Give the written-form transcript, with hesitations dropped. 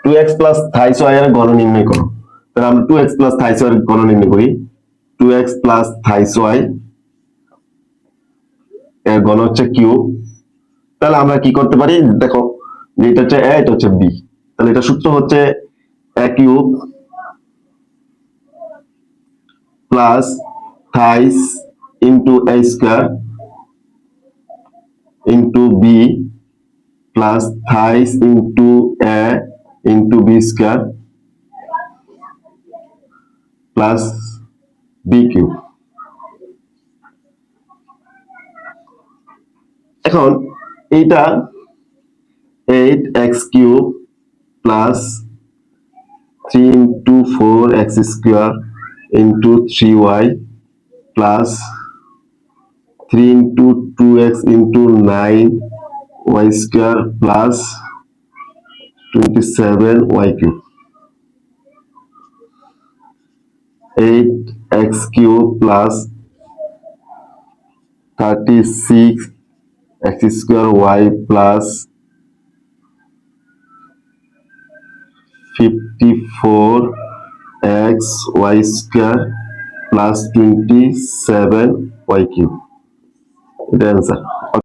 2x plus থাইস Y এর ঘন নির্ণয় করো। তাহলে আমরা 2x প্লাস থাইস ওয়াই এর ঘন নির্ণয় করি। 2x প্লাস থাইস ওয়াই এর ঘন হচ্ছে কিউব। তাহলে আমরা কি করতে পারি, দেখো এটা হচ্ছে এ, এটা হচ্ছে বি, তাহলে এটা সূত্র হচ্ছে a cube plus thrice into a square into b plus thrice into a into b square plus b cube. এখন এইটা 8x cube plus 3 into 4x square into 3y plus 3 into 2x into 9y square plus 27y cube. 8x cube plus 36x square y plus 54x y square plus 27y cube. এটা answer.